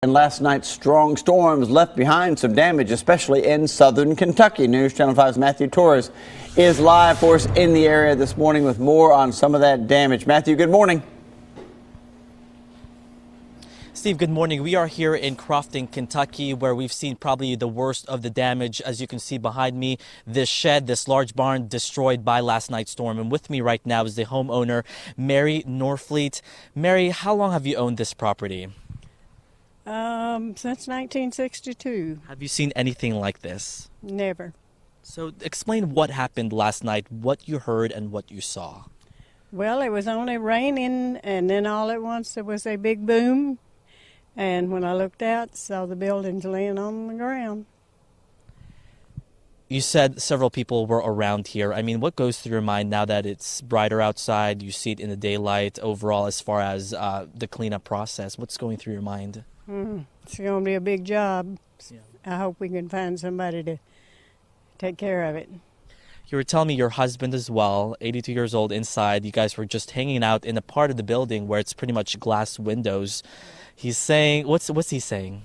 And last night's strong storms left behind some damage, especially in southern Kentucky. News Channel 5's Matthew Torres is live for us in the area this morning with more on some of that damage. Matthew, good morning. Steve, good morning. We are here in Crofton, Kentucky, where we've seen probably the worst of the damage. As you can see behind me, this shed, this large barn destroyed by last night's storm. And with me right now is the homeowner, Mary Norfleet. Mary, how long have you owned this property? Since 1962. Have you seen anything like this? Never. So explain what happened last night, what you heard and what you saw. Well, it was only raining, and then all at once there was a big boom. And when I looked out, saw the buildings laying on the ground. You said several people were around here. I mean, what goes through your mind now that it's brighter outside, you see it in the daylight overall as far as the cleanup process? What's going through your mind? It's going to be a big job. Yeah. I hope we can find somebody to take care of it. You were telling me your husband as well, 82 years old, inside. You guys were just hanging out in a part of the building where it's pretty much glass windows. He's saying, what's he saying?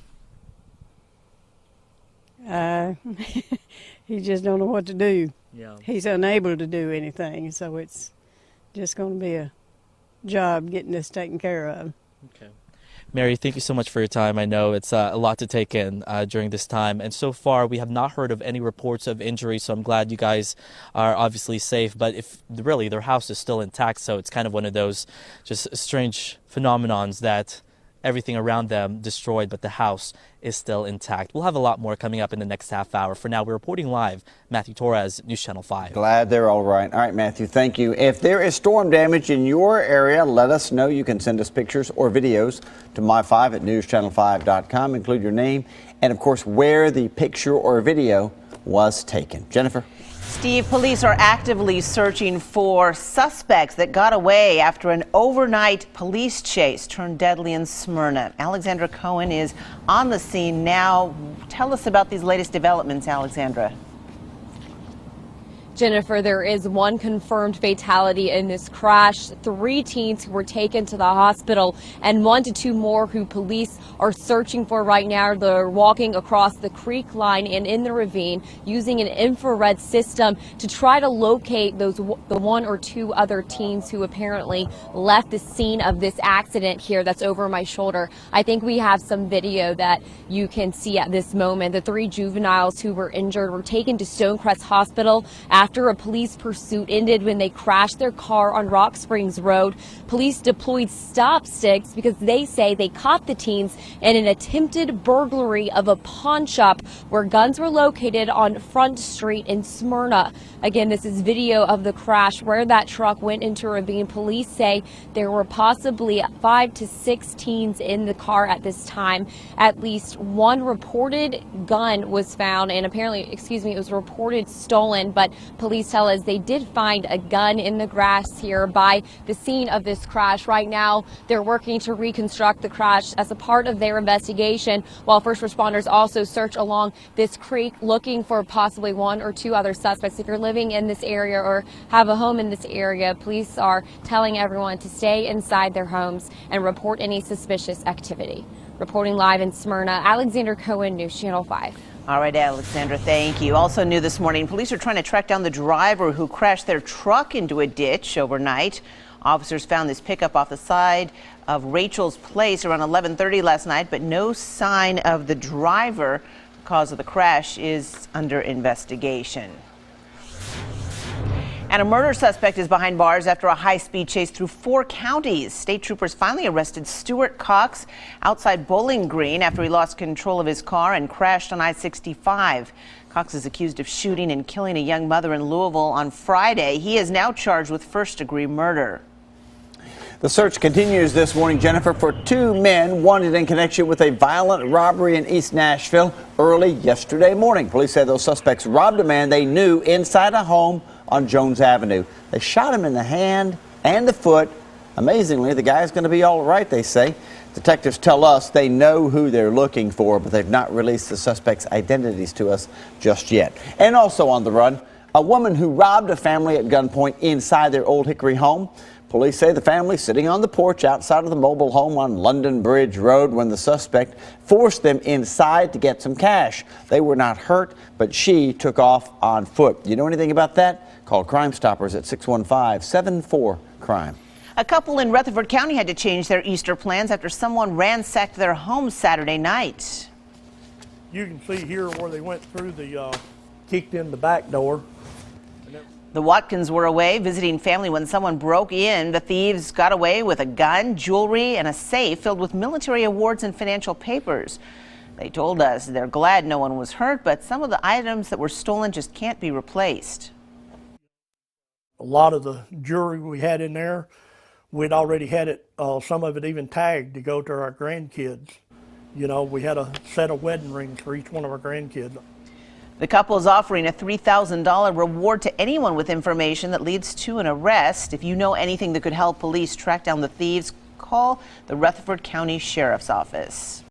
He just don't know what to do. Yeah. He's unable to do anything, so it's just going to be a job getting this taken care of. Okay. Mary, thank you so much for your time. I know it's a lot to take in during this time. And so far, we have not heard of any reports of injury, so I'm glad you guys are obviously safe. But if really their house is still intact, so it's kind of one of those just strange phenomenons that everything around them destroyed, but the house is still intact. We'll have a lot more coming up in the next half hour. For now, we're reporting live. Matthew Torres, News Channel 5. Glad they're all right. All right, Matthew, thank you. If there is storm damage in your area, let us know. You can send us pictures or videos to my5 at newschannel5.com. Include your name and, of course, where the picture or video was taken. Jennifer? Steve, police are actively searching for suspects that got away after an overnight police chase turned deadly in Smyrna. Alexandra Cohen is on the scene now. Tell us about these latest developments, Alexandra. Jennifer, there is one confirmed fatality in this crash. 3 teens who were taken to the hospital and 1 to 2 more who police are searching for right now. They're walking across the creek line and in the ravine using an infrared system to try to locate the 1 or 2 other teens who apparently left the scene of this accident here. That's over my shoulder. I think we have some video that you can see at this moment. The 3 juveniles who were injured were taken to Stonecrest Hospital after a police pursuit ended when they crashed their car on Rock Springs Road. Police deployed stop sticks because they say they caught the teens in an attempted burglary of a pawn shop where guns were located on Front Street in Smyrna. Again, this is video of the crash where that truck went into a ravine. Police say there were possibly 5 to 6 teens in the car at this time. At least 1 reported gun was found, and apparently, it was reported stolen, but police tell us they did find a gun in the grass here by the scene of this crash. Right now, they're working to reconstruct the crash as a part of their investigation, while first responders also search along this creek looking for possibly 1 or 2 other suspects. If you're living in this area or have a home in this area, police are telling everyone to stay inside their homes and report any suspicious activity. Reporting live in Smyrna, Alexander Cohen, News Channel 5. All right, Alexandra, thank you. Also new this morning, police are trying to track down the driver who crashed their truck into a ditch overnight. Officers found this pickup off the side of Rachel's Place around 11:30 last night, but no sign of the driver. The cause of the crash is under investigation. And a murder suspect is behind bars after a high-speed chase through 4 counties. State troopers finally arrested Stuart Cox outside Bowling Green after he lost control of his car and crashed on I-65. Cox is accused of shooting and killing a young mother in Louisville on Friday. He is now charged with first-degree murder. The search continues this morning, Jennifer, for 2 men wanted in connection with a violent robbery in East Nashville early yesterday morning. Police say those suspects robbed a man they knew inside a home on Jones Avenue. They shot him in the hand and the foot. Amazingly, the guy's going to be all right, they say. Detectives tell us they know who they're looking for, but they've not released the suspects' identities to us just yet. And also on the run, a woman who robbed a family at gunpoint inside their Old Hickory home. Police say the family sitting on the porch outside of the mobile home on London Bridge Road when the suspect forced them inside to get some cash. They were not hurt, but she took off on foot. You know anything about that? Call Crime Stoppers at 615-74-CRIME. A couple in Rutherford County had to change their Easter plans after someone ransacked their home Saturday night. You can see here where they went through the, kicked in the back door. The Watkins were away visiting family when someone broke in. The thieves got away with a gun, jewelry, and a safe filled with military awards and financial papers. They told us they're glad no one was hurt, but some of the items that were stolen just can't be replaced. A lot of the jewelry we had in there, we'd already had it, some of it even tagged to go to our grandkids. You know, we had a set of wedding rings for each one of our grandkids. The couple is offering a $3,000 reward to anyone with information that leads to an arrest. If you know anything that could help police track down the thieves, call the Rutherford County Sheriff's Office.